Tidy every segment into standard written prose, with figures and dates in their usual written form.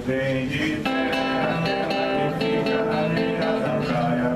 Vem de terra, aquela que fica na beira da praia.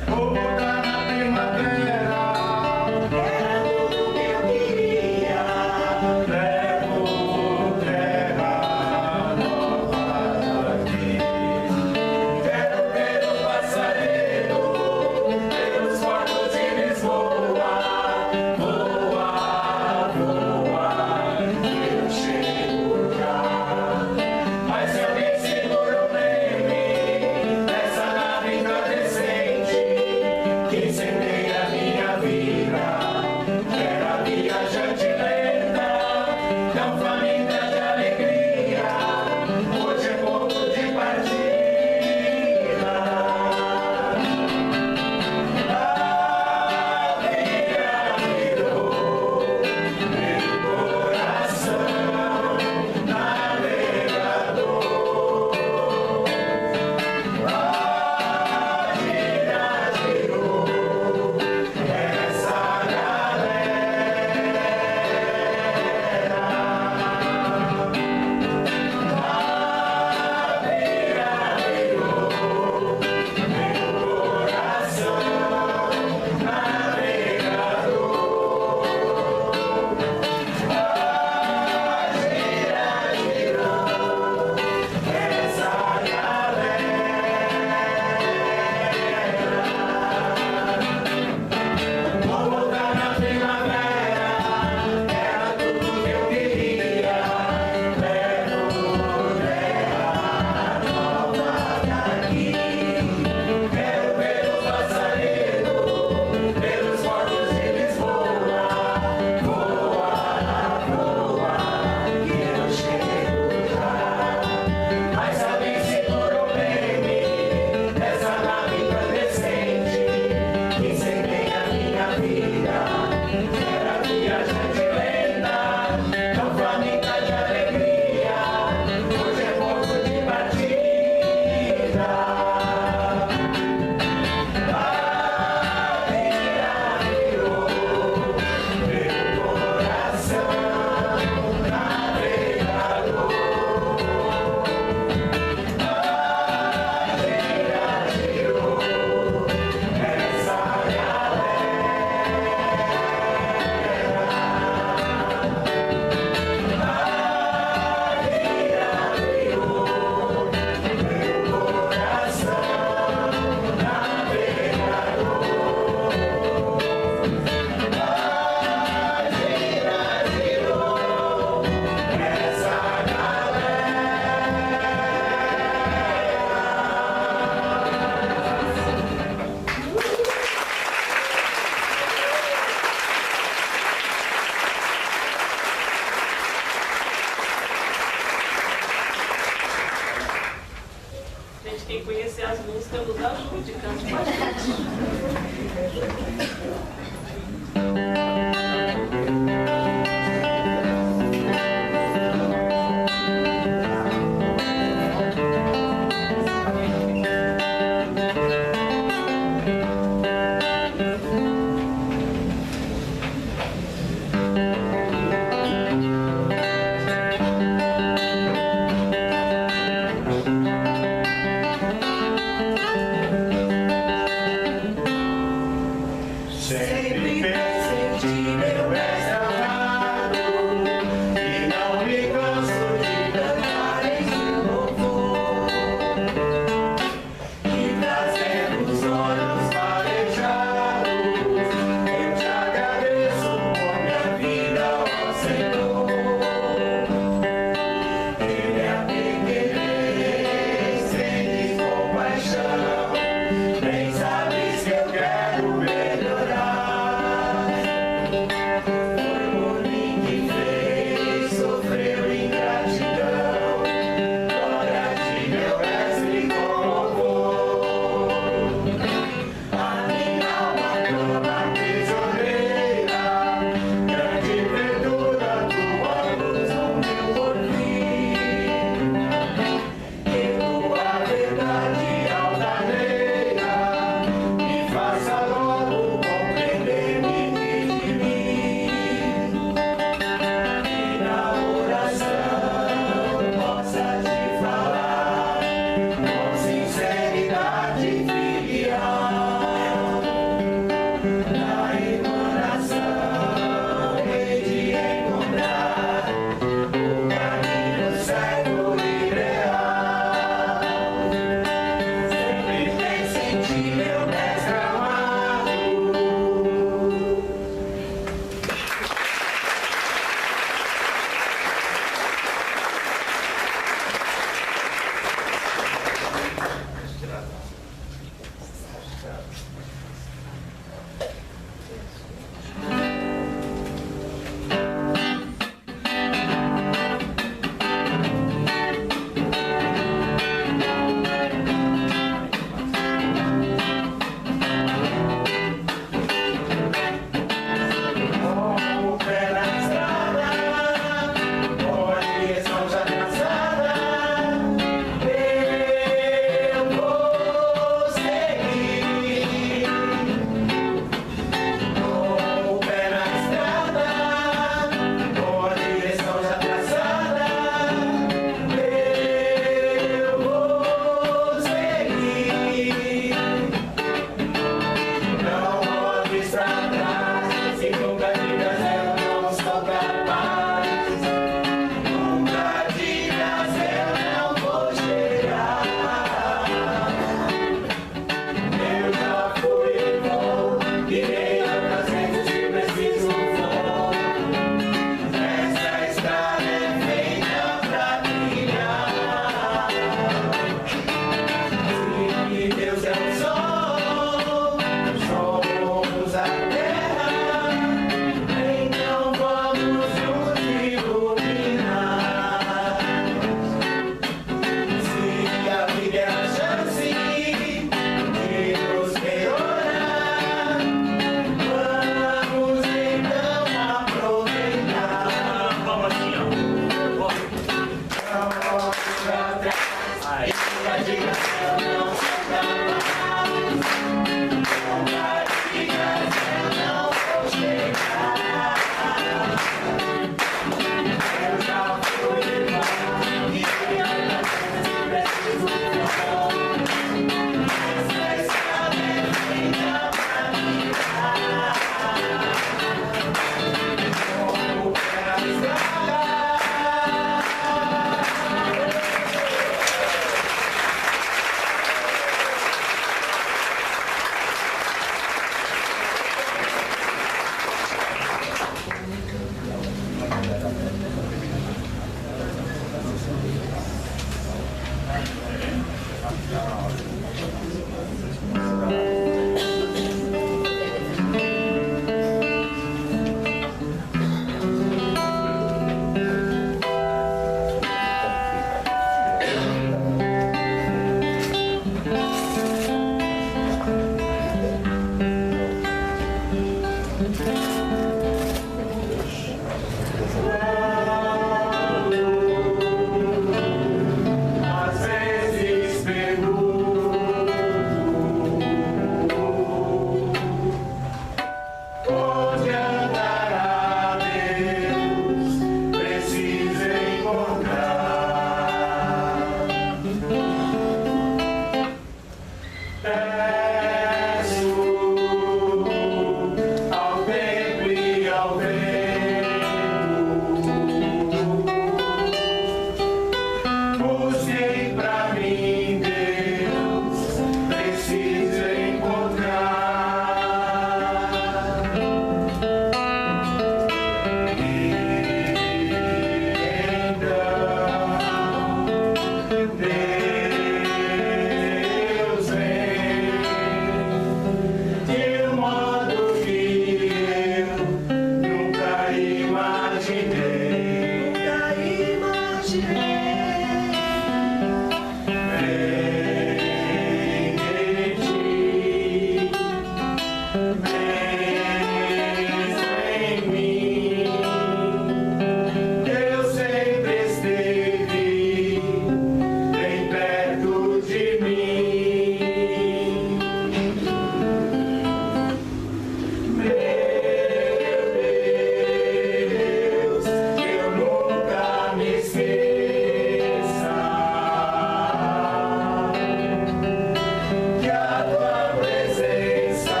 Que a tua presença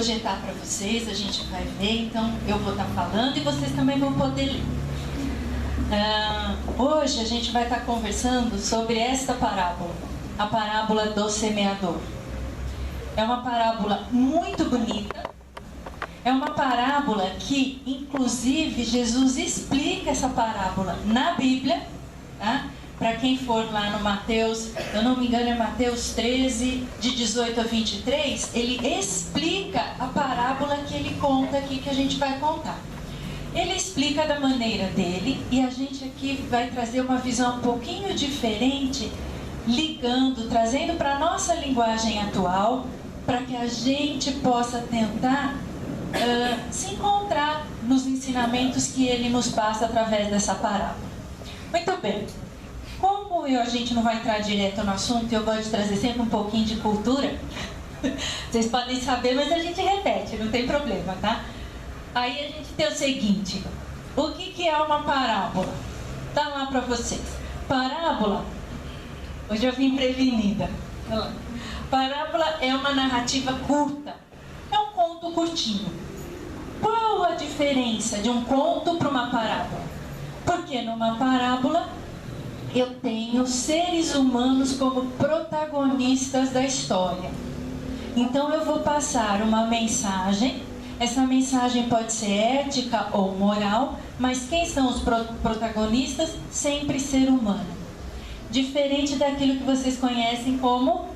projetar para vocês, a gente vai ver, então eu vou estar falando e vocês também vão poder ler. Hoje a gente vai estar conversando sobre esta parábola, a parábola do semeador. É uma parábola muito bonita, é uma parábola que, inclusive, Jesus explica essa parábola na Bíblia, tá? Para quem for lá no Mateus, eu não me engano é Mateus 13, de 18 a 23, ele explica a parábola que ele conta aqui, que a gente vai contar. Ele explica da maneira dele e a gente aqui vai trazer uma visão um pouquinho diferente, trazendo para a nossa linguagem atual, para que a gente possa tentar se encontrar nos ensinamentos que ele nos passa através dessa parábola. Muito bem. Como a gente não vai entrar direto no assunto, eu gosto de trazer sempre um pouquinho de cultura. Vocês podem saber, mas a gente repete, não tem problema, tá? Aí a gente tem o seguinte: o que é uma parábola? Tá lá para vocês. Parábola, hoje eu vim prevenida. Parábola é uma narrativa curta, é um conto curtinho. Qual a diferença de um conto para uma parábola? Porque numa parábola eu tenho seres humanos como protagonistas da história. Então eu vou passar uma mensagem. Essa mensagem pode ser ética ou moral, mas quem são os protagonistas? Sempre ser humano. Diferente daquilo que vocês conhecem como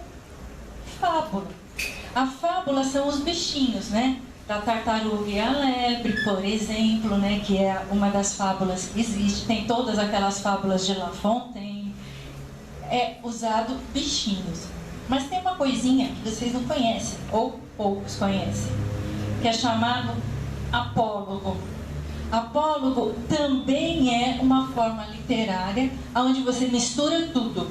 fábula. A fábula são os bichinhos, né? Da tartaruga e a lebre, por exemplo, né? Que é uma das fábulas que existe. Tem todas aquelas fábulas de La Fontaine. É usado bichinhos. Mas tem uma coisinha que vocês não conhecem, ou poucos conhecem, que é chamado apólogo. Apólogo também é uma forma literária onde você mistura tudo.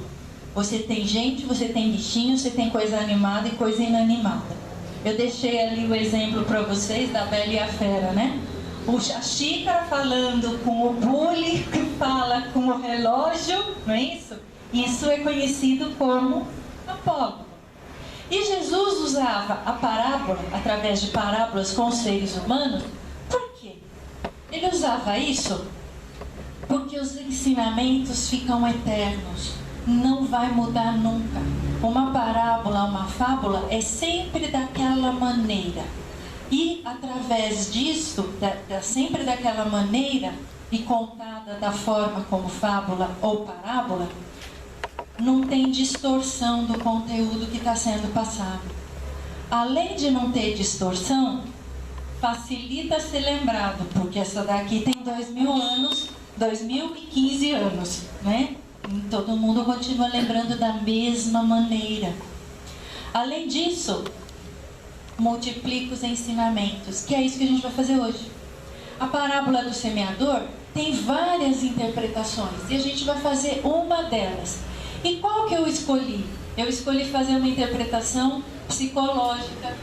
Você tem gente, você tem bichinho, você tem coisa animada e coisa inanimada. Eu deixei ali o exemplo para vocês da Bela e a Fera, né? A xícara falando com o bule, que fala com o relógio, não é isso? Isso é conhecido como apólogo. E Jesus usava a parábola, através de parábolas com os seres humanos, por quê? Ele usava isso porque os ensinamentos ficam eternos, não vai mudar nunca. Uma parábola, uma fábula é sempre daquela maneira. E através disso, sempre daquela maneira e contada da forma como fábula ou parábola, não tem distorção do conteúdo que está sendo passado. Além de não ter distorção, facilita ser lembrado, porque essa daqui tem 2000 anos, 2015 anos, né? E todo mundo continua lembrando da mesma maneira. Além disso, multiplica os ensinamentos, que é isso que a gente vai fazer hoje. A parábola do semeador tem várias interpretações e a gente vai fazer uma delas. E qual que eu escolhi? Eu escolhi fazer uma interpretação psicológica,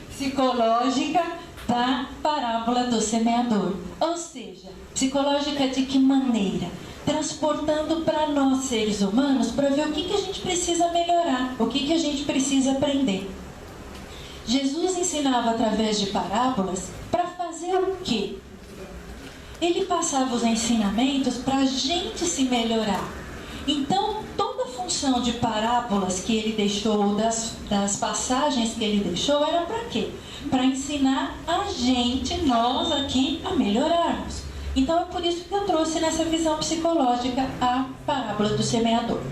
psicológica da parábola do semeador. Ou seja, psicológica de que maneira? Transportando para nós seres humanos para ver o que a gente precisa melhorar, o que a gente precisa aprender. Jesus ensinava através de parábolas para fazer o quê? Ele passava os ensinamentos para a gente se melhorar. Então, toda a função de parábolas que ele deixou, das passagens que ele deixou, era para quê? Para ensinar a gente, nós aqui, a melhorarmos. Então, é por isso que eu trouxe nessa visão psicológica a parábola do semeador.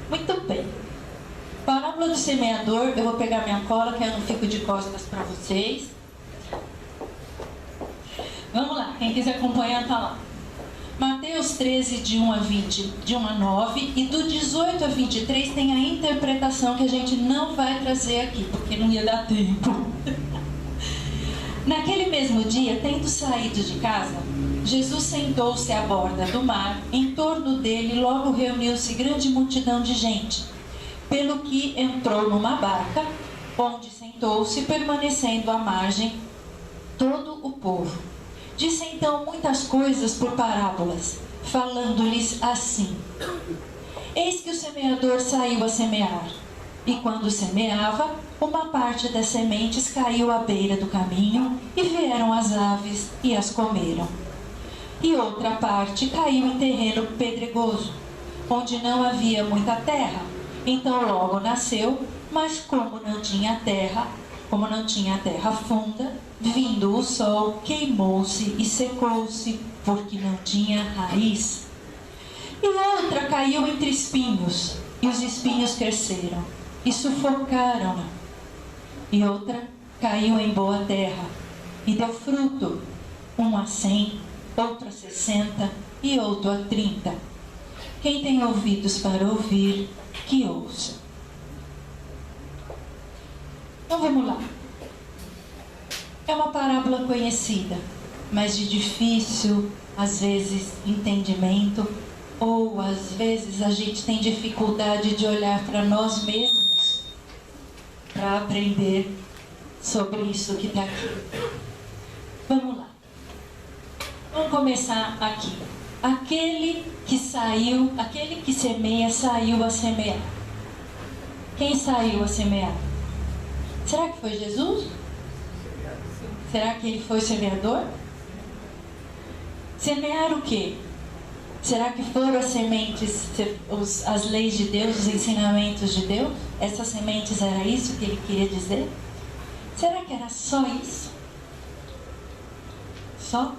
Muito bem. Parábola do semeador, eu vou pegar minha cola, que eu não fico de costas para vocês. Vamos lá, quem quiser acompanhar está lá. Mateus 13, de 1 a 20, de 1 a 9, e do 18 a 23 tem a interpretação que a gente não vai trazer aqui, porque não ia dar tempo. Naquele mesmo dia, tendo saído de casa, Jesus sentou-se à borda do mar. Em torno dele logo reuniu-se grande multidão de gente, pelo que entrou numa barca, onde sentou-se, permanecendo à margem todo o povo. Disse então muitas coisas por parábolas, falando-lhes assim: Eis que o semeador saiu a semear, e quando semeava, Uma parte das sementes caiu à beira do caminho, e vieram as aves e as comeram. E outra parte caiu em terreno pedregoso, onde não havia muita terra. Então logo nasceu, mas como não tinha terra funda, vindo o sol, queimou-se e secou-se, porque não tinha raiz. E outra caiu entre espinhos, e os espinhos cresceram e sufocaram-na. E outra caiu em boa terra, e deu fruto, um a 100, outro a 60 e outro a 30. Quem tem ouvidos para ouvir, que ouça. Então vamos lá. É uma parábola conhecida, mas de difícil, às vezes, entendimento, ou às vezes a gente tem dificuldade de olhar para nós mesmos para aprender sobre isso que está aqui. Vamos lá. Vamos começar aqui. Aquele que semeia, saiu a semear. Quem saiu a semear? Será que foi Jesus? Será que ele foi semeador? Semear o quê? Será que foram as sementes, as leis de Deus, os ensinamentos de Deus? Essas sementes era isso que ele queria dizer? Será que era só isso? Só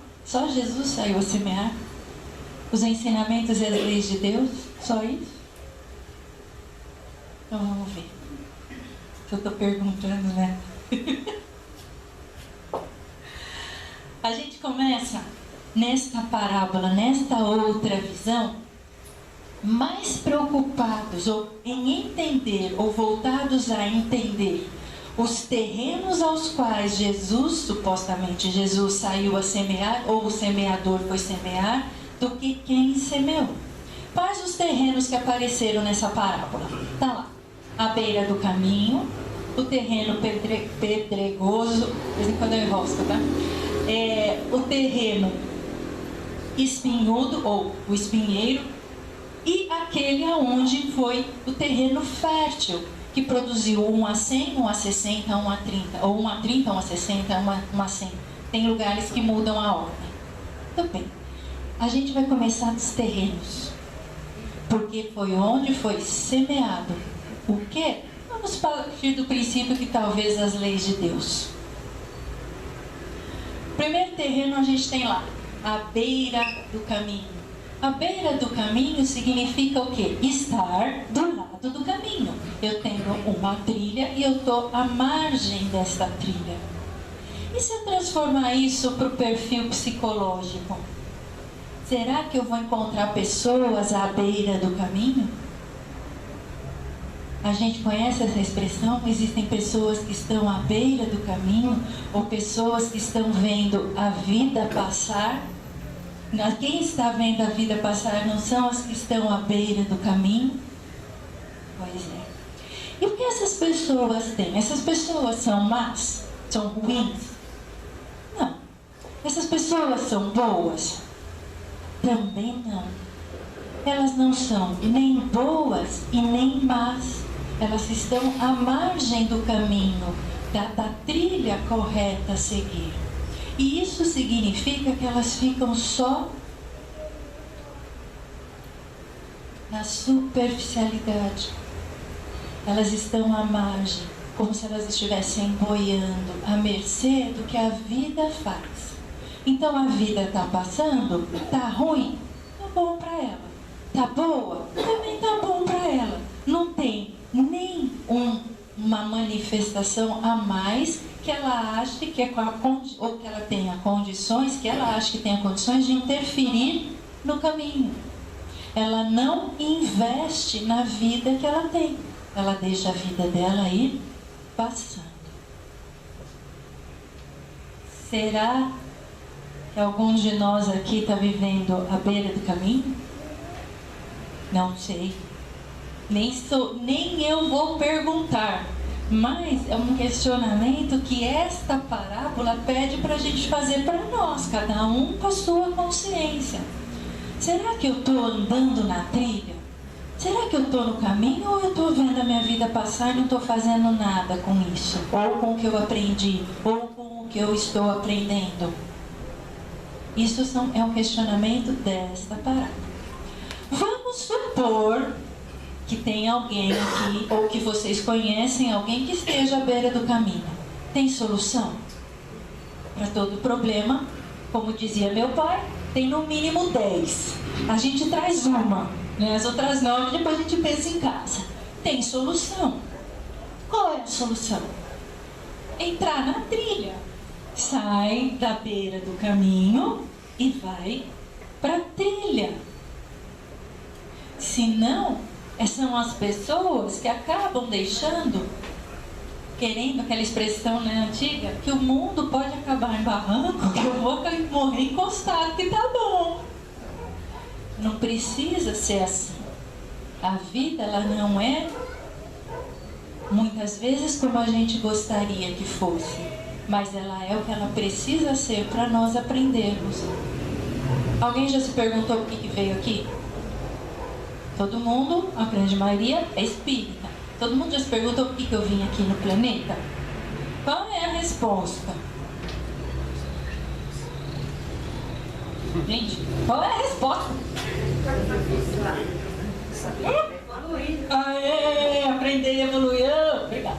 Jesus saiu a semear? Os ensinamentos e as leis de Deus? Só isso? Então vamos ver. Eu estou perguntando, né? A gente começa nesta parábola, nesta outra visão, mais preocupados em entender, ou voltados a entender os terrenos aos quais supostamente Jesus saiu a semear, ou o semeador foi semear, do que quem semeou. Quais os terrenos que apareceram nessa parábola? Está lá, à beira do caminho, o terreno pedregoso, de vez em quando eu enrosco, tá? O terreno espinhudo, ou o espinheiro, e aquele aonde foi o terreno fértil, que produziu 1 a 100, 1 a 60, 1 a 30, ou 1 a 30, 1 a 60, 1 a 100. Tem lugares que mudam a ordem. Muito bem. A gente vai começar dos terrenos, porque foi onde foi semeado. O quê? Vamos partir do princípio que talvez as leis de Deus. Primeiro terreno a gente tem lá, à beira do caminho. A beira do caminho significa o quê? Estar do lado do caminho. Eu tenho uma trilha e eu estou à margem desta trilha. E se eu transformar isso para o perfil psicológico? Será que eu vou encontrar pessoas à beira do caminho? A gente conhece essa expressão? Existem pessoas que estão à beira do caminho, ou pessoas que estão vendo a vida passar. Quem está vendo a vida passar não são as que estão à beira do caminho? Pois é. E o que essas pessoas têm? Essas pessoas são más? São ruins? Não. Essas pessoas são boas? Também não. Elas não são nem boas e nem más. Elas estão à margem do caminho, da trilha correta a seguir. E isso significa que elas ficam só na superficialidade. Elas estão à margem, como se elas estivessem boiando, à mercê do que a vida faz. Então a vida está passando, está ruim, está bom para ela. Está boa, também está bom para ela. Não tem nem uma manifestação a mais que ela ache que é ou que ela tenha condições, que ela acha que tenha condições de interferir no caminho. Ela não investe na vida que ela tem. Ela deixa a vida dela ir passando. Será que alguns de nós aqui está vivendo à beira do caminho? Não sei. Nem eu vou perguntar. Mas é um questionamento que esta parábola pede para a gente fazer para nós, cada um com a sua consciência. Será que eu estou andando na trilha? será que eu estou no caminho ou eu estou vendo a minha vida passar e não estou fazendo nada com isso? Ou com o que eu aprendi, ou com o que eu estou aprendendo? Isso é um questionamento desta parábola. Vamos supor que tem alguém aqui, ou que vocês conhecem alguém que esteja à beira do caminho. Tem solução? Para todo problema, como dizia meu pai, tem no mínimo 10. A gente traz uma, né? As outras 9 depois a gente pensa em casa. Tem solução. Qual é a solução? Entrar na trilha. Sai da beira do caminho e vai para a trilha. Senão, são as pessoas que acabam deixando, querendo aquela expressão, né, antiga, que o mundo pode acabar em barranco, que eu vou morrer encostado, que tá bom. Não precisa ser assim. A vida, ela não é, muitas vezes, como a gente gostaria que fosse, mas ela é o que ela precisa ser para nós aprendermos. Alguém já se perguntou por que veio aqui? Todo mundo, a grande maioria, é espírita. Todo mundo já se perguntou por que eu vim aqui no planeta? Qual é a resposta? Gente, qual é a resposta? Aê, aprender e evoluir. Obrigada.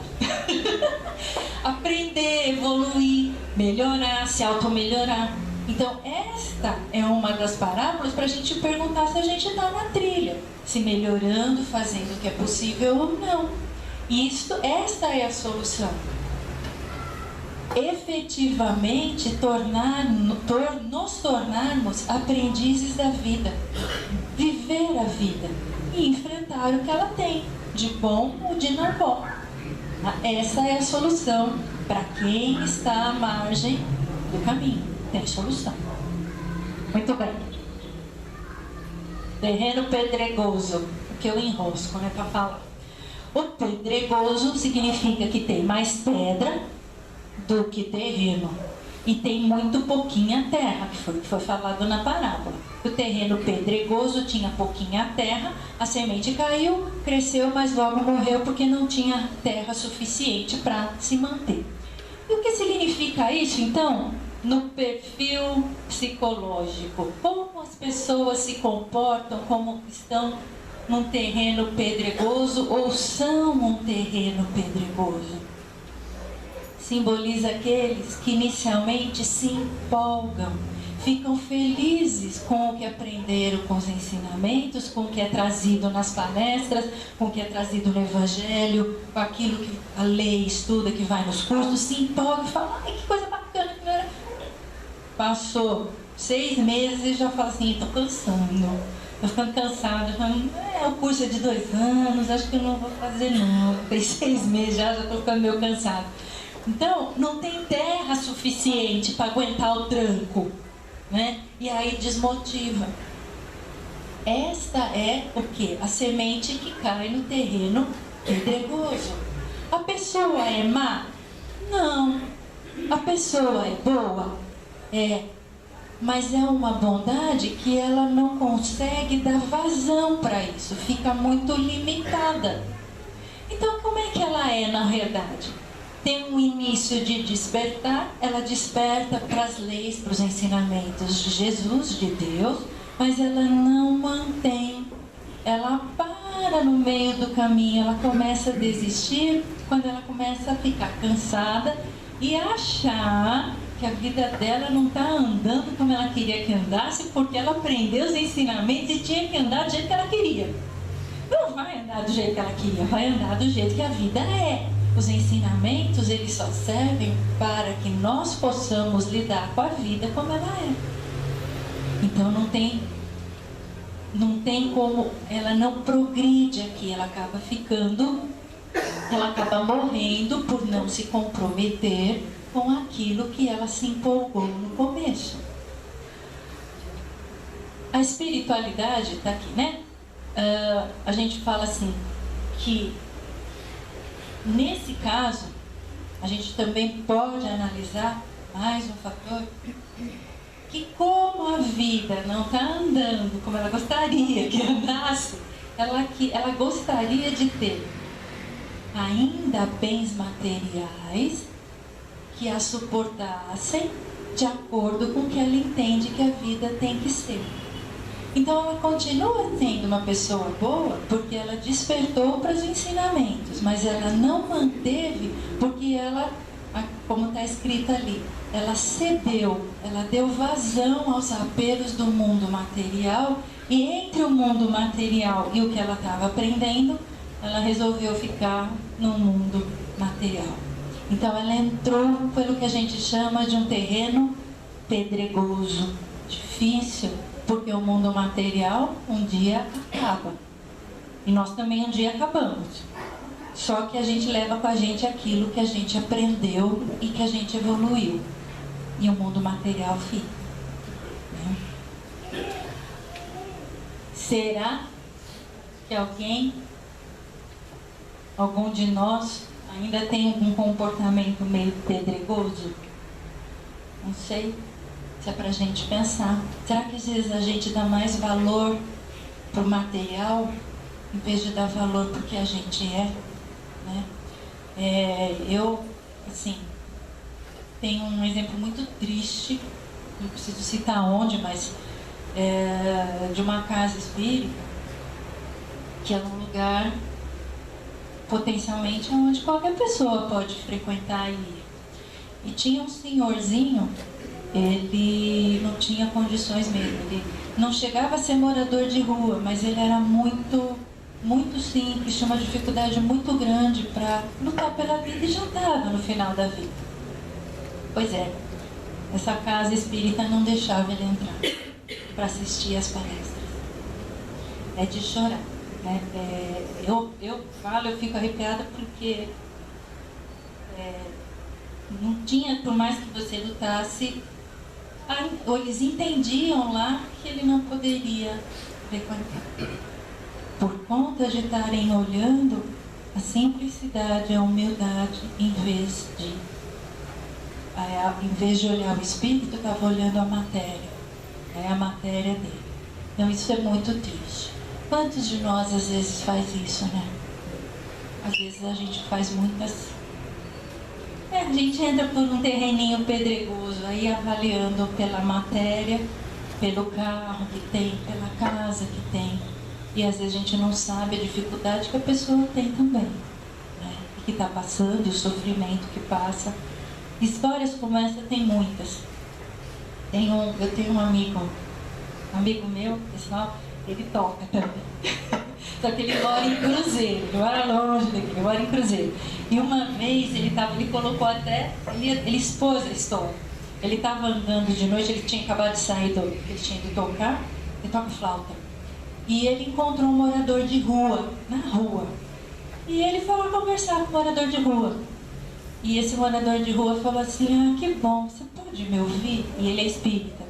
Aprender, evoluir, melhorar, se auto-melhorar. Então, esta é uma das parábolas para a gente perguntar se a gente está na trilha, se melhorando, fazendo o que é possível ou não. Esta é a solução. Efetivamente, nos tornarmos aprendizes da vida, viver a vida e enfrentar o que ela tem, de bom ou de não bom. Essa é a solução para quem está à margem do caminho. Tem solução. Muito bem. Terreno pedregoso. O que eu enrosco, né, para falar. O pedregoso significa que tem mais pedra do que terreno. E tem muito pouquinha terra, que foi falado na parábola. O terreno pedregoso tinha pouquinha terra, a semente caiu, cresceu, mas logo morreu porque não tinha terra suficiente para se manter. E o que significa isso, então? No perfil psicológico, como as pessoas se comportam, como estão num terreno pedregoso ou são um terreno pedregoso. Simboliza aqueles que inicialmente se empolgam, ficam felizes com o que aprenderam com os ensinamentos, com o que é trazido nas palestras, com o que é trazido no Evangelho, com aquilo que a lei estuda, que vai nos cursos, se empolga e fala, ai, que coisa bacana que era. Passou 6 meses e já fala assim, estou cansando, estou ficando cansado, o curso é de 2 anos, acho que eu não vou fazer não, tem 6 meses já estou ficando meio cansado. Então, não tem terra suficiente para aguentar o tranco, né? E aí desmotiva. Esta é o quê? A semente que cai no terreno pedregoso. A pessoa é má? Não. A pessoa é boa? É, mas é uma bondade que ela não consegue dar vazão para isso, fica muito limitada. Então, como é que ela é na realidade? Tem um início de despertar, ela desperta para as leis, para os ensinamentos de Jesus, de Deus, mas ela não mantém, ela para no meio do caminho, ela começa a desistir quando ela começa a ficar cansada e achar que a vida dela não está andando como ela queria que andasse, porque ela aprendeu os ensinamentos e tinha que andar do jeito que ela queria. Não vai andar do jeito que ela queria, vai andar do jeito que a vida é. Os ensinamentos, eles só servem para que nós possamos lidar com a vida como ela é. Então não tem como, ela não progride aqui, ela acaba morrendo por não se comprometer com aquilo que ela se empolgou no começo. A espiritualidade está aqui, né? A gente fala assim, que nesse caso, a gente também pode analisar mais um fator, que como a vida não está andando como ela gostaria que andasse, ela gostaria de ter ainda bens materiais que a suportassem de acordo com o que ela entende que a vida tem que ser. Então ela continua sendo uma pessoa boa porque ela despertou para os ensinamentos, mas ela não manteve porque ela, como está escrito ali, ela cedeu, ela deu vazão aos apelos do mundo material, e entre o mundo material e o que ela estava aprendendo, ela resolveu ficar no mundo material. Então ela entrou pelo que a gente chama de um terreno pedregoso, difícil, porque o mundo material um dia acaba. E nós também um dia acabamos. Só que a gente leva com a gente aquilo que a gente aprendeu e que a gente evoluiu. E o mundo material fica. Né? Será que algum de nós ainda tem um comportamento meio pedregoso? Não sei. Isso é para a gente pensar. Será que às vezes a gente dá mais valor para o material em vez de dar valor para o que a gente é? Né? Eu, assim, tenho um exemplo muito triste, não preciso citar onde, mas de uma casa espírita, que é um lugar potencialmente onde qualquer pessoa pode frequentar e ir. E tinha um senhorzinho. Ele não tinha condições mesmo, ele não chegava a ser morador de rua, mas ele era muito simples, tinha uma dificuldade muito grande para lutar pela vida e já estava no final da vida. Pois é, essa casa espírita não deixava ele entrar para assistir às palestras. É de chorar, né? Eu falo, eu fico arrepiada porque não tinha, por mais que você lutasse, eles entendiam lá que ele não poderia frequentar. Por conta de estarem olhando a simplicidade, a humildade, em vez de olhar o espírito, estava olhando a matéria dele. Então isso é muito triste. Quantos de nós às vezes faz isso, né? Às vezes a gente faz muitas... a gente entra por um terreninho pedregoso, aí avaliando pela matéria, pelo carro que tem, pela casa que tem. E às vezes a gente não sabe a dificuldade que a pessoa tem também, né? E que está passando, o sofrimento que passa. Histórias como essa tem muitas. Eu tenho um amigo meu, pessoal, ele toca também. Só que ele mora em Cruzeiro, ele mora longe daqui, ele mora em Cruzeiro. E uma vez ele colocou até, ele expôs a história. Ele estava andando de noite, ele tinha acabado de sair ele tinha ido tocar, ele toca flauta. E ele encontrou um morador de rua, na rua. E ele foi lá conversar com o morador de rua. E esse morador de rua falou assim, que bom, você pode me ouvir? E ele é espírita.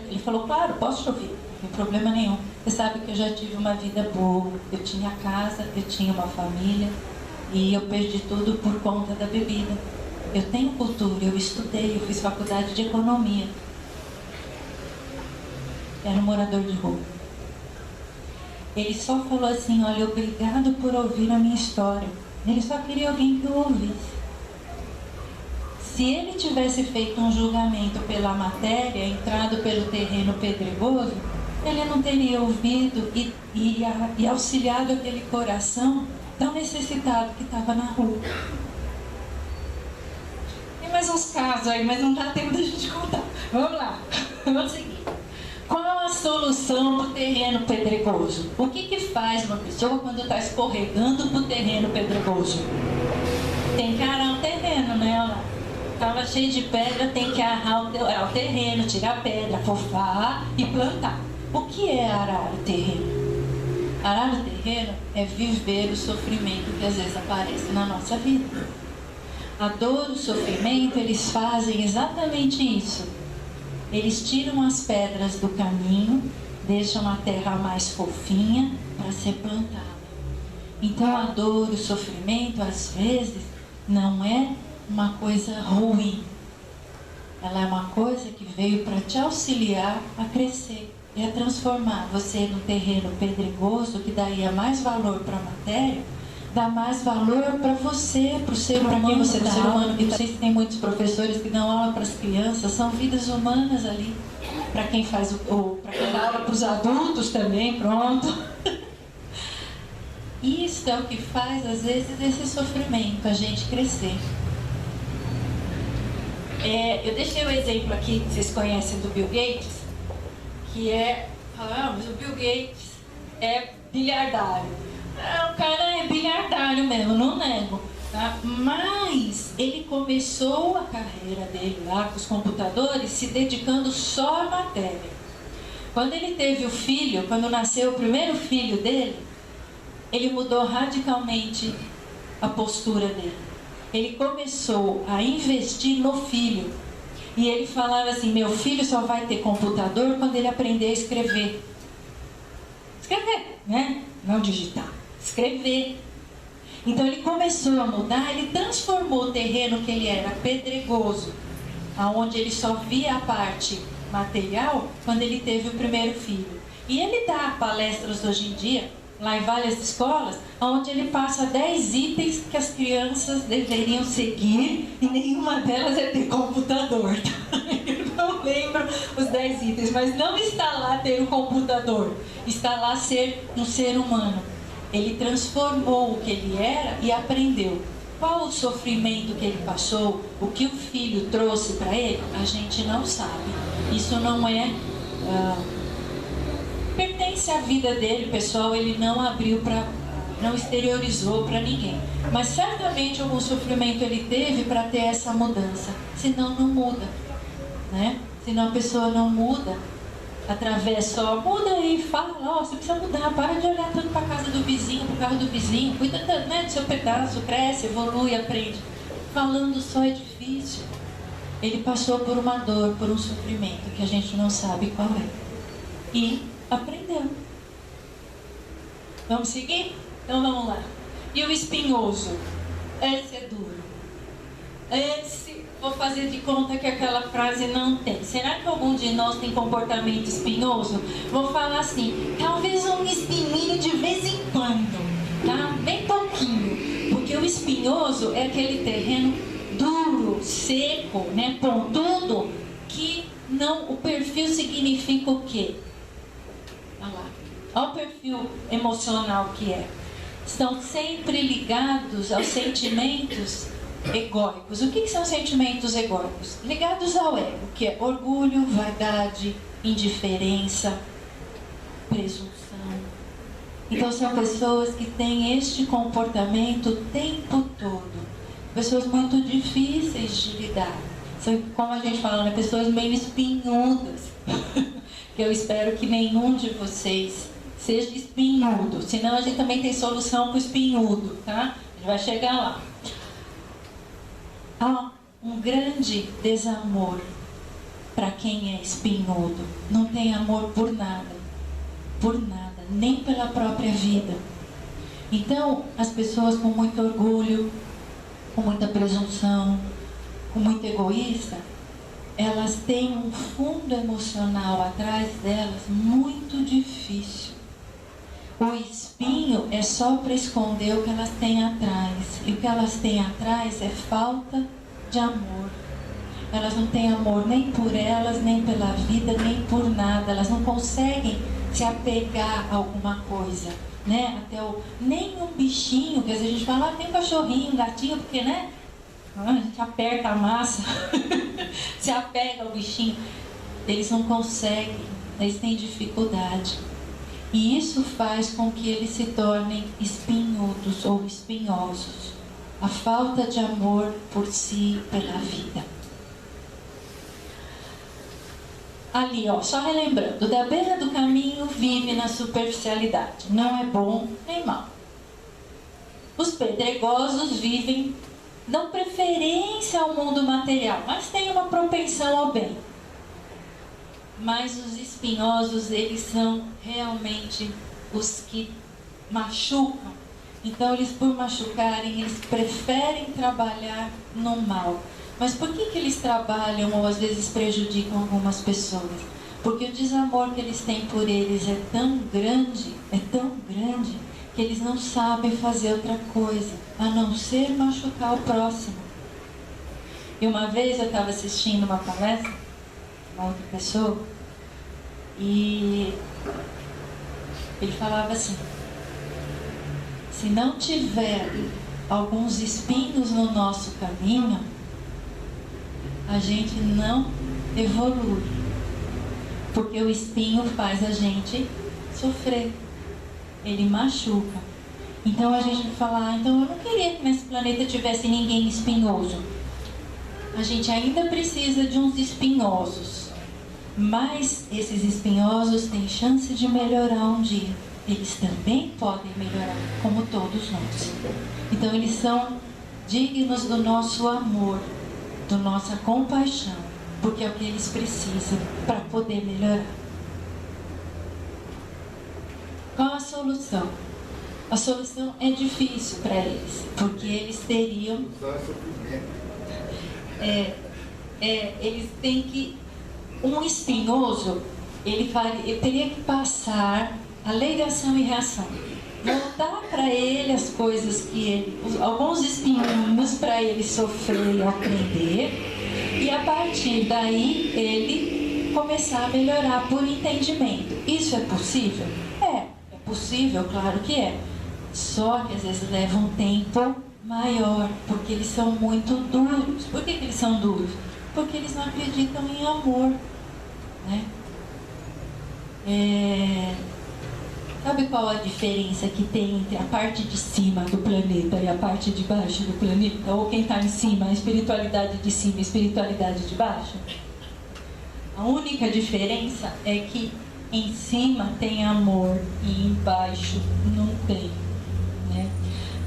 Ele falou, claro, posso te ouvir, não tem problema nenhum. Você sabe que eu já tive uma vida boa, eu tinha casa, eu tinha uma família, e eu perdi tudo por conta da bebida. Eu tenho cultura, eu estudei, eu fiz faculdade de economia. Era um morador de rua. Ele só falou assim, olha, obrigado por ouvir a minha história. Ele só queria alguém que o ouvisse. Se ele tivesse feito um julgamento pela matéria, entrado pelo terreno pedregoso, ele não teria ouvido e auxiliado aquele coração tão necessitado que estava na rua. Tem mais uns casos aí, mas não dá tempo da gente contar. Vamos lá, vamos seguir. Qual a solução para o terreno pedregoso? O que faz uma pessoa quando está escorregando para o terreno pedregoso? Tem que arar o terreno, né? Olha lá. Estava cheio de pedra, tem que arar o terreno, tirar a pedra, fofar e plantar. O que é arar o terreno? Arar o terreno é viver o sofrimento que às vezes aparece na nossa vida. A dor, o sofrimento, eles fazem exatamente isso. Eles tiram as pedras do caminho, deixam a terra mais fofinha para ser plantada. Então a dor, o sofrimento, às vezes, não é uma coisa ruim. Ela é uma coisa que veio para te auxiliar a crescer, é transformar você num terreno pedregoso, que daria mais valor para a matéria, dá mais valor para você, para o ser humano, você dá aula. E vocês têm muitos professores que dão aula para as crianças, são vidas humanas ali. Para quem faz para quem dá aula para os adultos também, pronto. Isso é o que faz, às vezes, esse sofrimento, a gente crescer. Eu deixei o exemplo aqui, que vocês conhecem, do Bill Gates, que mas o Bill Gates é bilhardário. O cara é bilhardário mesmo, não nego. Tá? Mas ele começou a carreira dele lá com os computadores se dedicando só à matéria. Quando ele teve o filho, quando nasceu o primeiro filho dele, ele mudou radicalmente a postura dele. Ele começou a investir no filho. E ele falava assim, meu filho só vai ter computador quando ele aprender a escrever. Escrever, né? Não digitar. Escrever. Então ele começou a mudar, ele transformou o terreno que ele era pedregoso, aonde ele só via a parte material, quando ele teve o primeiro filho. E ele dá palestras hoje em dia, lá em várias escolas, onde ele passa 10 itens que as crianças deveriam seguir e nenhuma delas é ter computador. Eu não lembro os 10 itens, mas não está lá ter um computador, está lá ser um ser humano. Ele transformou o que ele era e aprendeu. Qual o sofrimento que ele passou, o que o filho trouxe para ele, a gente não sabe. Isso não pertence à vida dele, pessoal, ele não abriu não exteriorizou para ninguém. Mas certamente algum sofrimento ele teve para ter essa mudança. Senão não muda, né? Senão a pessoa não muda, através só, muda aí, fala, você precisa mudar, para de olhar tanto para a casa do vizinho, para o carro do vizinho, cuida do seu pedaço, cresce, evolui, aprende. Falando só é difícil. Ele passou por uma dor, por um sofrimento que a gente não sabe qual é. E aprendeu. Vamos seguir? Então vamos lá. E o espinhoso? Esse é duro. Esse, vou fazer de conta que aquela frase não tem. Será que algum de nós tem comportamento espinhoso? Vou falar assim, talvez um espinhinho de vez em quando, tá? Bem pouquinho. Porque o espinhoso é aquele terreno duro, seco, né? Pontudo, que não, o perfil significa o quê? Olha o perfil emocional que é. Estão sempre ligados aos sentimentos egóicos. O que são sentimentos egóicos? Ligados ao ego, que é orgulho, vaidade, indiferença, presunção. Então são pessoas que têm este comportamento o tempo todo. Pessoas muito difíceis de lidar. São, como a gente fala, né? Pessoas meio espinhudas. Que eu espero que nenhum de vocês seja espinhudo. Senão a gente também tem solução para o espinhudo, tá? A gente vai chegar lá. Há um grande desamor para quem é espinhudo. Não tem amor por nada, nem pela própria vida. Então, as pessoas com muito orgulho, com muita presunção, com muito egoísta, elas têm um fundo emocional atrás delas muito difícil. O espinho é só para esconder o que elas têm atrás. E o que elas têm atrás é falta de amor. Elas não têm amor nem por elas, nem pela vida, nem por nada. Elas não conseguem se apegar a alguma coisa, né? Nem um bichinho, que às vezes a gente fala, tem um cachorrinho, um gatinho, porque, né? A gente aperta a massa, se apega ao bichinho. Eles não conseguem, eles têm dificuldade. E isso faz com que eles se tornem espinhudos ou espinhosos. A falta de amor por si e pela vida. Ali, só relembrando, da beira do caminho vive na superficialidade. Não é bom nem mal. Os pedregosos vivem, dão preferência ao mundo material, mas têm uma propensão ao bem. Mas os espinhosos, eles são realmente os que machucam. Então, eles, por machucarem, eles preferem trabalhar no mal. Mas por que eles trabalham ou às vezes prejudicam algumas pessoas? Porque o desamor que eles têm por eles é tão grande, que eles não sabem fazer outra coisa, a não ser machucar o próximo. E uma vez eu estava assistindo uma palestra, uma outra pessoa, e ele falava assim: se não tiver alguns espinhos no nosso caminho, a gente não evolui. Porque o espinho faz a gente sofrer, ele machuca. Então a gente vai falar: então eu não queria que nesse planeta tivesse ninguém espinhoso. A gente ainda precisa de uns espinhosos, mas esses espinhosos têm chance de melhorar um dia. Eles também podem melhorar, como todos nós. Então eles são dignos do nosso amor, da nossa compaixão, porque é o que eles precisam para poder melhorar. Qual a solução? A solução é difícil para eles, porque eles teriam... eles têm que... Um espinhoso, ele teria que passar a lei de ação e reação. Voltar para ele as coisas que ele... Alguns espinhos para ele sofrer e aprender. E a partir daí, ele começar a melhorar por entendimento. Isso é possível? É possível, claro que é. Só que às vezes leva um tempo maior, porque eles são muito duros. Por que eles são duros? Porque eles não acreditam em amor, né? Sabe qual a diferença que tem entre a parte de cima do planeta e a parte de baixo do planeta? Ou quem está em cima, a espiritualidade de cima e a espiritualidade de baixo? A única diferença é que em cima tem amor e embaixo não tem, né?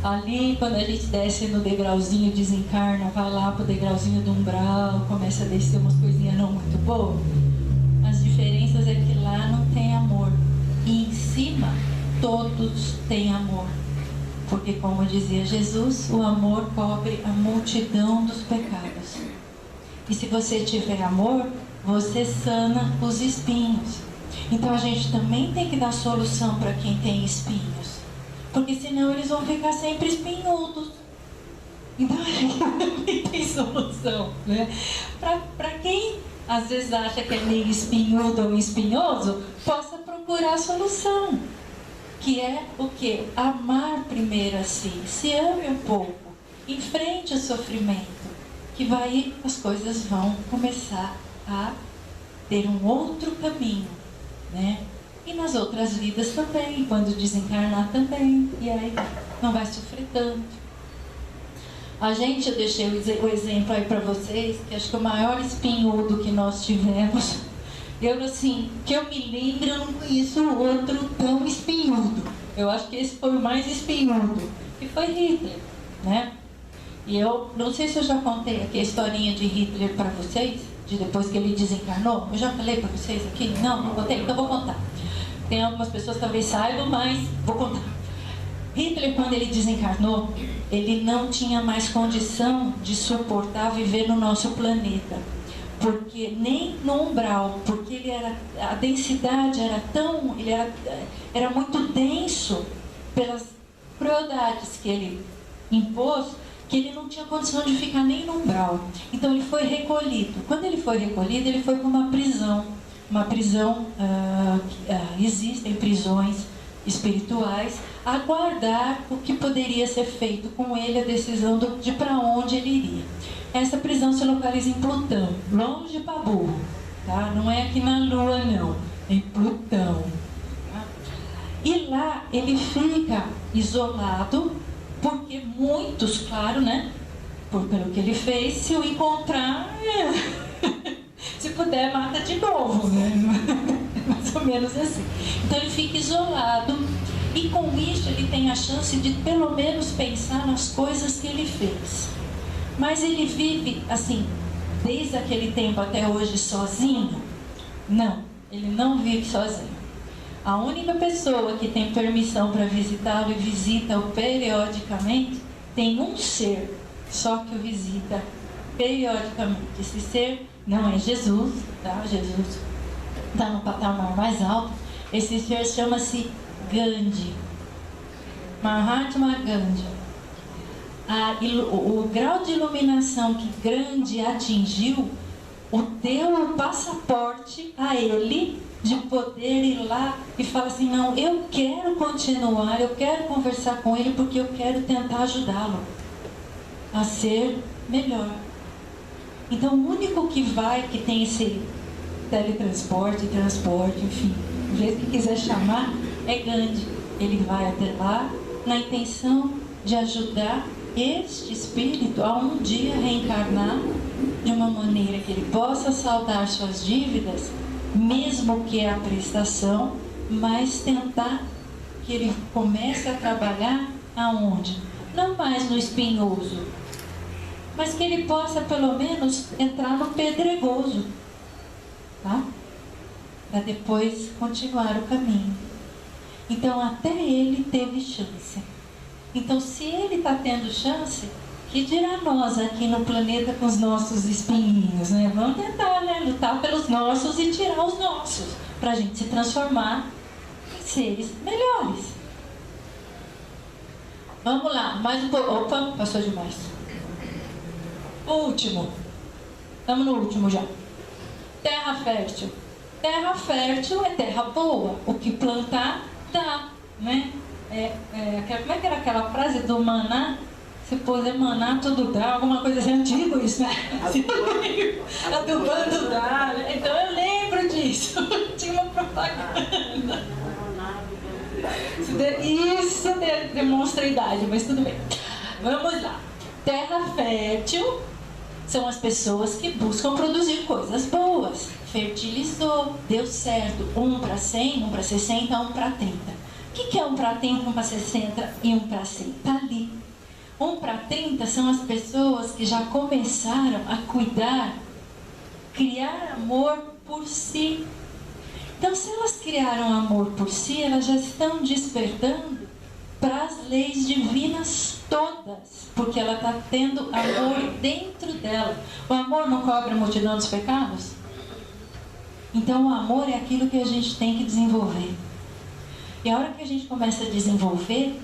Ali, quando a gente desce no degrauzinho, desencarna, vai lá pro degrauzinho do umbral, começa a descer umas coisinhas não muito boas. As diferenças é que lá não tem amor. E em cima, todos têm amor. Porque, como dizia Jesus, o amor cobre a multidão dos pecados. E se você tiver amor, você sana os espinhos. Então, a gente também tem que dar solução para quem tem espinhos. Porque senão eles vão ficar sempre espinhudos. Então, a gente também tem solução, né? Para quem às vezes acha que é meio espinhudo ou espinhoso, possa procurar a solução, que é o quê? Amar primeiro a si. Se ame um pouco, enfrente o sofrimento, que vai, as coisas vão começar a ter um outro caminho, né? E nas outras vidas também, quando desencarnar também, e aí não vai sofrer tanto. Eu deixei o exemplo aí para vocês, que acho que o maior espinhudo que nós tivemos, que eu me lembro, eu não conheço outro tão espinhudo. Eu acho que esse foi o mais espinhudo, que foi Hitler, né? E eu não sei se eu já contei aqui a historinha de Hitler para vocês, de depois que ele desencarnou. Eu já falei para vocês aqui? Não contei? Então vou contar. Tem algumas pessoas que talvez saibam, mas vou contar. Hitler, quando ele desencarnou, ele não tinha mais condição de suportar viver no nosso planeta. Porque nem no umbral, porque a densidade era tão... era muito denso pelas crueldades que ele impôs, que ele não tinha condição de ficar nem no umbral. Então ele foi recolhido. Quando ele foi recolhido, ele foi para uma prisão. Existem prisões espirituais, aguardar o que poderia ser feito com ele, a decisão de para onde ele iria. Essa prisão se localiza em Plutão, longe para burro, tá? Não é aqui na Lua, não, é em Plutão. Tá? E lá ele fica isolado, porque muitos, claro, né, pelo que ele fez, se o encontrar, se puder, mata de novo, né? Mais ou menos assim. Então ele fica isolado, e com isso ele tem a chance de pelo menos pensar nas coisas que ele fez. Mas ele vive assim, desde aquele tempo até hoje sozinho? Não, ele não vive sozinho. A única pessoa que tem permissão para visitá-lo e visita-o periodicamente, tem um ser só que o visita periodicamente. Esse ser não é Jesus, tá? Jesus está no patamar mais alto. Esse ser chama-se Gandhi, Mahatma Gandhi. O grau de iluminação que Gandhi atingiu o deu o passaporte a ele de poder ir lá e falar assim, não, eu quero continuar, eu quero conversar com ele porque eu quero tentar ajudá-lo a ser melhor. Então o único que vai, que tem esse teletransporte, transporte, enfim, do jeito que quiser chamar, é Gandhi. Ele vai até lá na intenção de ajudar este espírito a um dia reencarnar de uma maneira que ele possa saldar suas dívidas, mesmo que a prestação, mas tentar que ele comece a trabalhar aonde? Não mais no espinhoso, mas que ele possa pelo menos entrar no pedregoso, tá? Para depois continuar o caminho. Então até ele teve chance. Então se ele está tendo chance, que dirá nós aqui no planeta com os nossos espinhinhos, né? Vamos tentar, né? Lutar pelos nossos e tirar os nossos, para a gente se transformar em seres melhores. Vamos lá, mais um pouco. Opa, passou demais. O último. Estamos no último já. Terra fértil. Terra fértil é terra boa. O que plantar, dá, né? Como é que era aquela frase do maná? Se puder maná, tudo dá. Alguma coisa assim, antigo isso, né? Adubando dá, né? Então eu lembro disso. Tinha uma propaganda. Isso demonstra a idade, mas tudo bem. Vamos lá. Terra fértil são as pessoas que buscam produzir coisas boas. Fertilizou, deu certo. 1 para 100, 1 para 60, 1 para 30. O que é 1 para 30, 1 para 60 e 1 para 100? Está ali. 1 para 30 são as pessoas que já começaram a cuidar, criar amor por si. Então, se elas criaram amor por si, elas já estão despertando para as leis divinas todas, porque ela está tendo amor dentro dela. O amor não cobre a multidão dos pecados? Então, o amor é aquilo que a gente tem que desenvolver. E a hora que a gente começa a desenvolver,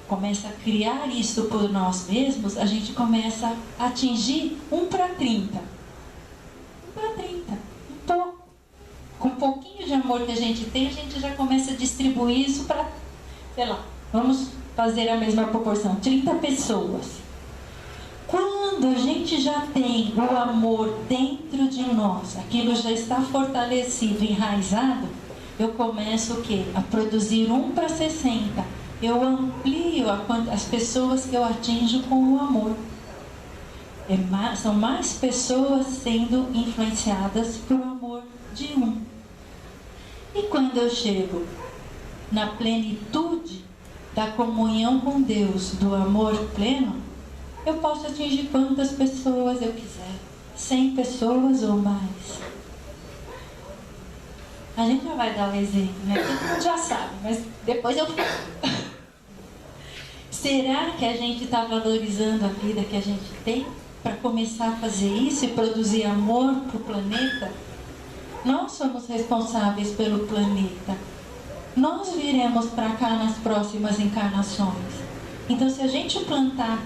começa a criar isso por nós mesmos, a gente começa a atingir 1 para 30. 1 para 30, um pouco. Com um pouquinho de amor que a gente tem, a gente já começa a distribuir isso para, sei lá, vamos fazer a mesma proporção, 30 pessoas. Quando a gente já tem o amor dentro de nós, aquilo já está fortalecido, enraizado, eu começo o quê? A produzir 1 para 60. Eu amplio as pessoas que eu atinjo com o amor. São mais pessoas sendo influenciadas pelo amor de 1. E quando eu chego na plenitude da comunhão com Deus, do amor pleno, eu posso atingir quantas pessoas eu quiser. 100 pessoas ou mais. A gente já vai dar um exemplo, né? Todo mundo já sabe, mas depois eu falo. Será que a gente está valorizando a vida que a gente tem para começar a fazer isso e produzir amor para o planeta? Nós somos responsáveis pelo planeta. Nós viremos para cá nas próximas encarnações. Então, se a gente plantar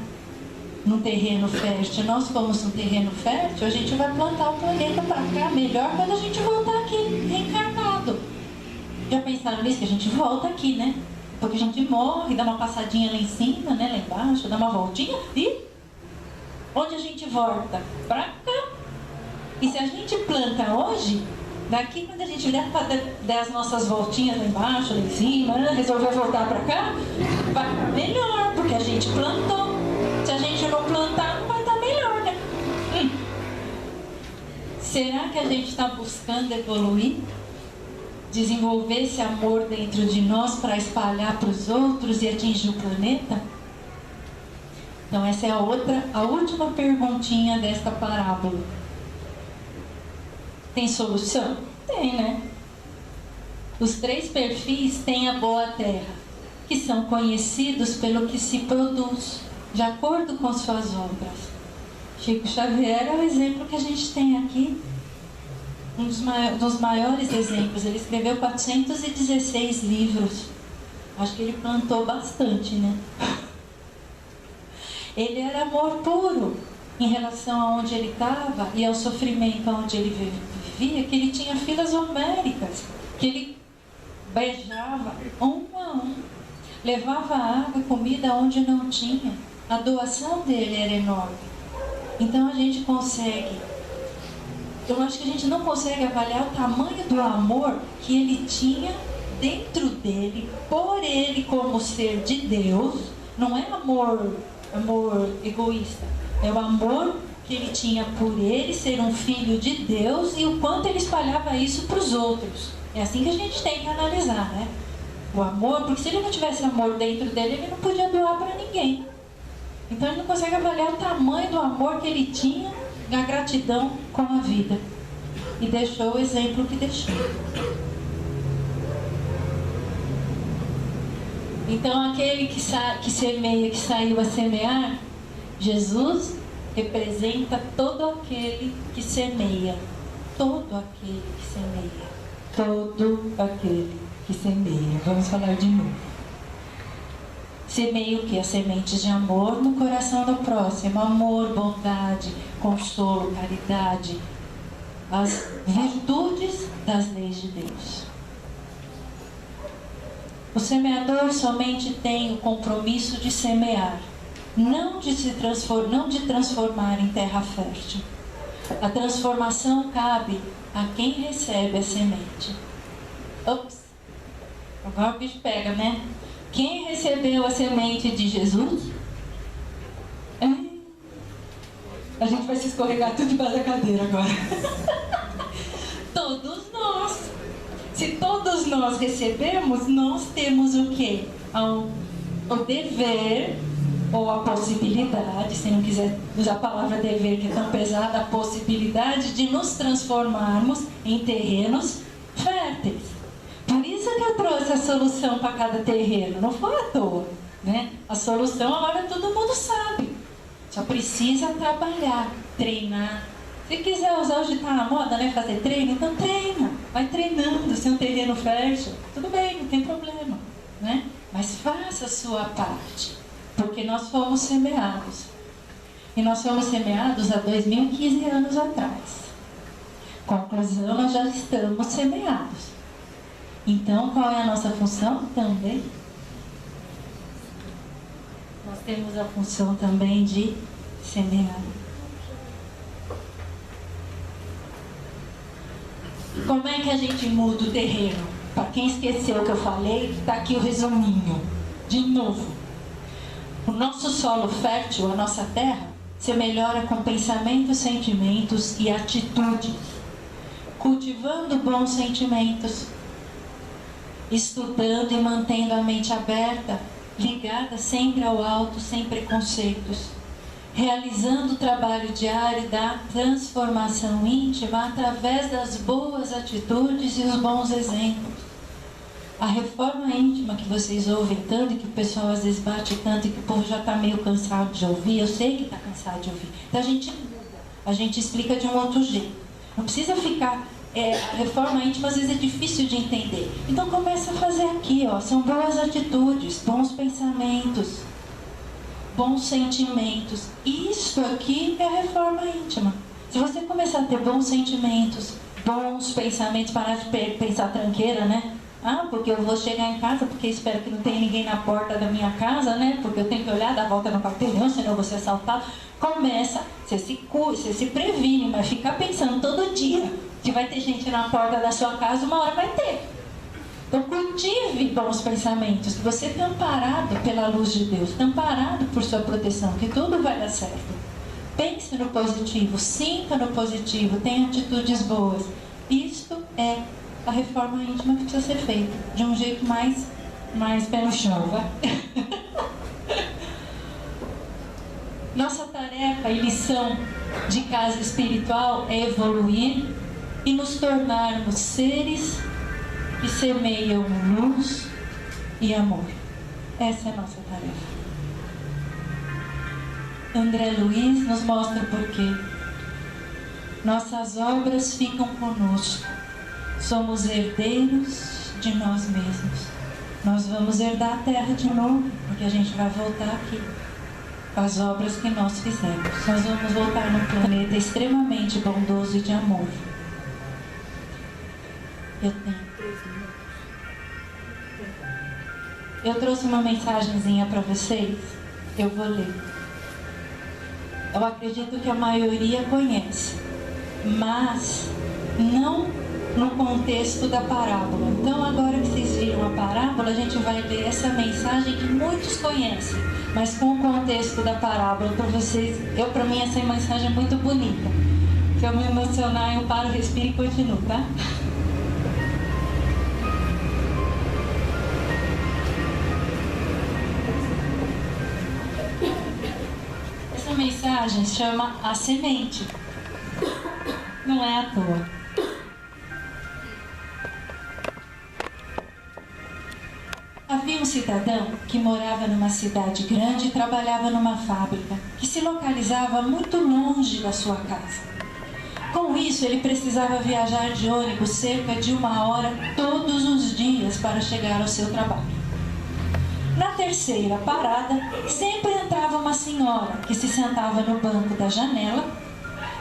num terreno fértil, nós fomos num terreno fértil, a gente vai plantar o planeta para cá melhor quando a gente voltar aqui reencarnado. Já pensaram nisso? Que a gente volta aqui, né? Porque a gente morre, dá uma passadinha lá em cima, né? Lá embaixo, dá uma voltinha e onde a gente volta? Para cá. E se a gente planta hoje, daqui quando a gente der as nossas voltinhas lá embaixo, lá em cima, né? Resolver voltar para cá, vai ficar melhor, porque a gente plantou. Se a gente não plantar, não vai estar melhor, né? Será que a gente está buscando evoluir? Desenvolver esse amor dentro de nós para espalhar para os outros e atingir o planeta? Então essa é a última perguntinha desta parábola. Tem solução? Tem, né? Os 3 perfis têm a boa terra, que são conhecidos pelo que se produz, de acordo com suas obras. Chico Xavier é o exemplo que a gente tem aqui. um dos maiores exemplos. Ele escreveu 416 livros. Acho que ele plantou bastante, né? Ele era amor puro em relação a onde ele estava e ao sofrimento onde ele vivia, que ele tinha filas homéricas, que ele beijava um a um, levava água e comida onde não tinha. A doação dele era enorme. Então a gente consegue, eu acho que a gente não consegue avaliar o tamanho do amor que ele tinha dentro dele, por ele como ser de Deus. Não é amor egoísta, é o amor que ele tinha por ele ser um filho de Deus e o quanto ele espalhava isso para os outros. É assim que a gente tem que analisar, né? O amor, porque se ele não tivesse amor dentro dele, ele não podia doar para ninguém. Então ele não consegue avaliar o tamanho do amor que ele tinha na gratidão com a vida. E deixou o exemplo que deixou. Então aquele que semeia, que saiu a semear, Jesus representa todo aquele que semeia. Todo aquele que semeia. Todo aquele que semeia. Vamos falar de novo. Semeia o que? As sementes de amor no coração do próximo. Amor, bondade, consolo, caridade. As virtudes das leis de Deus. O semeador somente tem o compromisso de semear, não de transformar em terra fértil. A transformação cabe a quem recebe a semente. Ops, agora o bicho pega, né? Quem recebeu a semente de Jesus? A gente vai se escorregar tudo debaixo da cadeira agora. Todos nós. Se todos nós recebemos, nós temos o quê? O dever, ou a possibilidade, se não quiser usar a palavra dever, que é tão pesada, a possibilidade de nos transformarmos em terrenos férteis. Por isso que eu trouxe a solução para cada terreno, não foi à toa, né? A solução agora todo mundo sabe, só precisa trabalhar, treinar. Se quiser usar, hoje está na moda, né, fazer treino, então treina, vai treinando, se é um terreno fértil, tudo bem, não tem problema, né? Mas faça a sua parte, porque nós fomos semeados. E nós fomos semeados há 2015 anos atrás. Conclusão, nós já estamos semeados. Então, qual é a nossa função também? Nós temos a função também de semear. Como é que a gente muda o terreno? Para quem esqueceu o que eu falei, está aqui o resuminho. De novo. O nosso solo fértil, a nossa terra, se melhora com pensamentos, sentimentos e atitudes. Cultivando bons sentimentos. Estudando e mantendo a mente aberta, ligada sempre ao alto, sem preconceitos. Realizando o trabalho diário da transformação íntima através das boas atitudes e os bons exemplos. A reforma íntima que vocês ouvem tanto e que o pessoal às vezes bate tanto e que o povo já está meio cansado de ouvir, eu sei que está cansado de ouvir. Então a gente muda, a gente explica de um outro jeito. Não precisa ficar... a reforma íntima às vezes é difícil de entender. Então começa a fazer aqui, ó, são boas atitudes, bons pensamentos, bons sentimentos. Isso aqui é a reforma íntima. Se você começar a ter bons sentimentos, bons pensamentos, parar de pensar tranqueira, né? Ah, porque eu vou chegar em casa, porque espero que não tenha ninguém na porta da minha casa, né? Porque eu tenho que olhar, dar a volta no quarteirão, senão eu vou ser assaltado. Começa, você se previne, mas ficar pensando todo dia que vai ter gente na porta da sua casa, uma hora vai ter. Então cultive bons pensamentos, que você está amparado pela luz de Deus, está amparado por sua proteção, que tudo vai dar certo. Pense no positivo, sinta no positivo, tenha atitudes boas. Isto é a reforma íntima que precisa ser feita, de um jeito mais pé no chão, vai? Nossa tarefa e lição de casa espiritual é evoluir e nos tornarmos seres que semeiam luz e amor. Essa é a nossa tarefa. André Luiz nos mostra o porquê. Nossas obras ficam conosco. Somos herdeiros de nós mesmos. Nós vamos herdar a terra de novo, porque a gente vai voltar aqui com as obras que nós fizemos. Nós vamos voltar num planeta extremamente bondoso e de amor. Eu trouxe uma mensagenzinha para vocês. Eu vou ler. Eu acredito que a maioria conhece, mas não no contexto da parábola. Então, agora que vocês viram a parábola, a gente vai ler essa mensagem que muitos conhecem, mas com o contexto da parábola. Para vocês, para mim, essa mensagem é muito bonita. Se eu me emocionar, eu paro, respiro e continuo, tá? Essa mensagem se chama A Semente. Não é à toa. Havia um cidadão que morava numa cidade grande e trabalhava numa fábrica que se localizava muito longe da sua casa. Com isso, ele precisava viajar de ônibus cerca de 1 hora todos os dias para chegar ao seu trabalho. Na terceira parada, sempre entrava uma senhora que se sentava no banco da janela.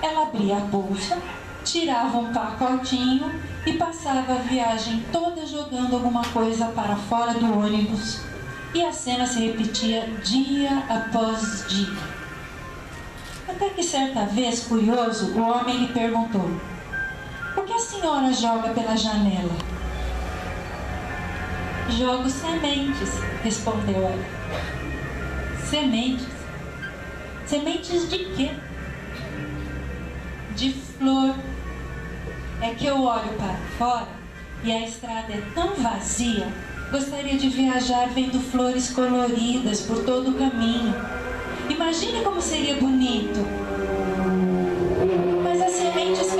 Ela abria a bolsa, tirava um pacotinho e passava a viagem toda jogando alguma coisa para fora do ônibus. E a cena se repetia dia após dia. Até que certa vez, curioso, o homem lhe perguntou: "Por que a senhora joga pela janela?" "Jogo sementes", respondeu ela. "Sementes? Sementes de quê?" "De flor. É que eu olho para fora e a estrada é tão vazia. Gostaria de viajar vendo flores coloridas por todo o caminho. Imagine como seria bonito. Mas as sementes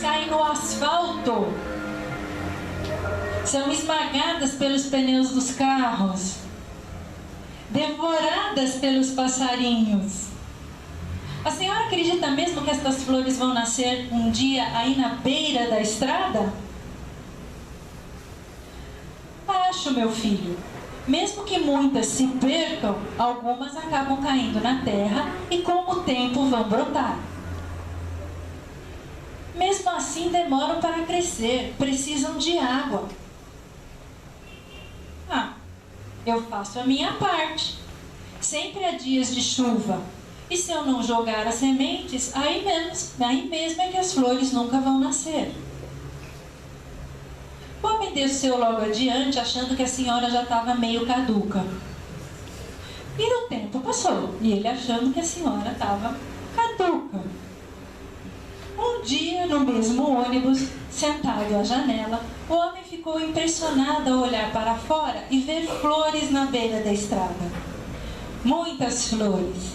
caem no asfalto. São esmagadas pelos pneus dos carros, devoradas pelos passarinhos. A senhora acredita mesmo que estas flores vão nascer um dia aí na beira da estrada?" "Acho, meu filho. Mesmo que muitas se percam, algumas acabam caindo na terra e com o tempo vão brotar. Mesmo assim demoram para crescer, precisam de água." "Ah, eu faço a minha parte. Sempre há dias de chuva. E se eu não jogar as sementes, aí mesmo é que as flores nunca vão nascer." O homem desceu logo adiante, achando que a senhora já estava meio caduca. E o tempo passou, e ele achando que a senhora estava caduca. Um dia, no mesmo ônibus, sentado à janela, o homem ficou impressionado ao olhar para fora e ver flores na beira da estrada. Muitas flores.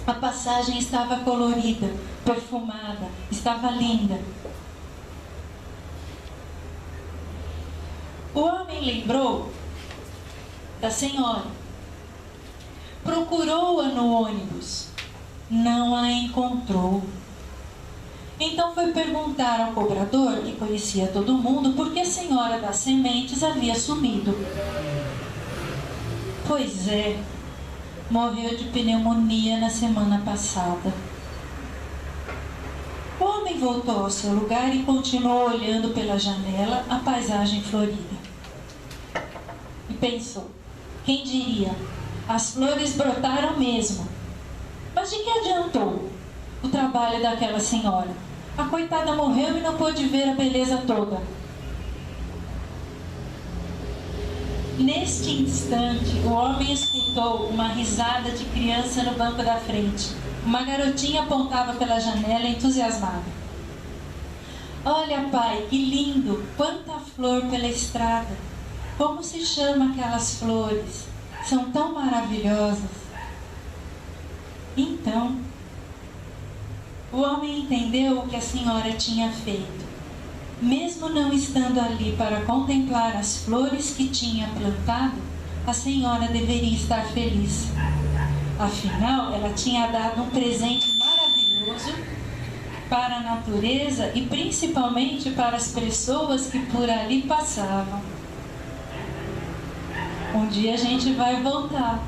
A passagem estava colorida, perfumada, estava linda. O homem lembrou da senhora. Procurou-a no ônibus. Não a encontrou. Então foi perguntar ao cobrador, que conhecia todo mundo, por que a senhora das sementes havia sumido. "Pois é, morreu de pneumonia na semana passada." O homem voltou ao seu lugar e continuou olhando pela janela a paisagem florida. E pensou: quem diria, as flores brotaram mesmo. Mas de que adiantou o trabalho daquela senhora? A coitada morreu e não pôde ver a beleza toda. Neste instante, o homem escutou uma risada de criança no banco da frente. Uma garotinha apontava pela janela entusiasmada. "Olha, pai, que lindo! Quanta flor pela estrada! Como se chama aquelas flores? São tão maravilhosas." Então, o homem entendeu o que a senhora tinha feito. Mesmo não estando ali para contemplar as flores que tinha plantado, a senhora deveria estar feliz. Afinal, ela tinha dado um presente maravilhoso para a natureza e principalmente para as pessoas que por ali passavam. Um dia a gente vai voltar.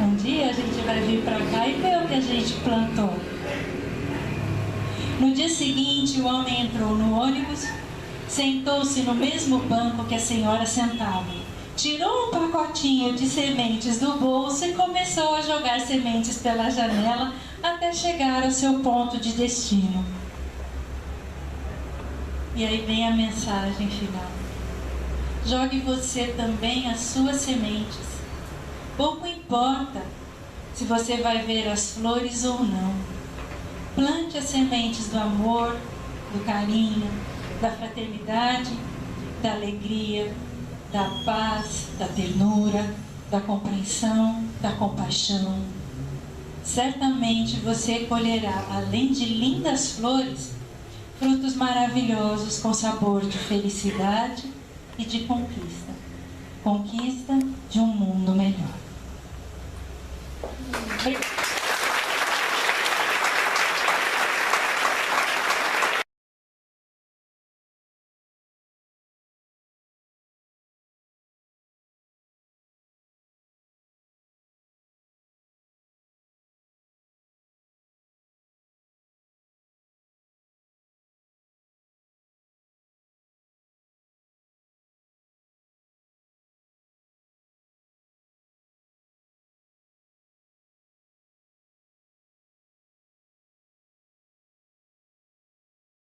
Um dia a gente vai vir para cá e ver o que a gente plantou. No dia seguinte, o homem entrou no ônibus, sentou-se no mesmo banco que a senhora sentava, tirou um pacotinho de sementes do bolso e começou a jogar sementes pela janela até chegar ao seu ponto de destino. E aí vem a mensagem final. Jogue você também as suas sementes. Pouco importa se você vai ver as flores ou não. Plante as sementes do amor, do carinho, da fraternidade, da alegria, da paz, da ternura, da compreensão, da compaixão. Certamente você colherá, além de lindas flores, frutos maravilhosos com sabor de felicidade e de conquista. Conquista de um mundo melhor. Obrigada.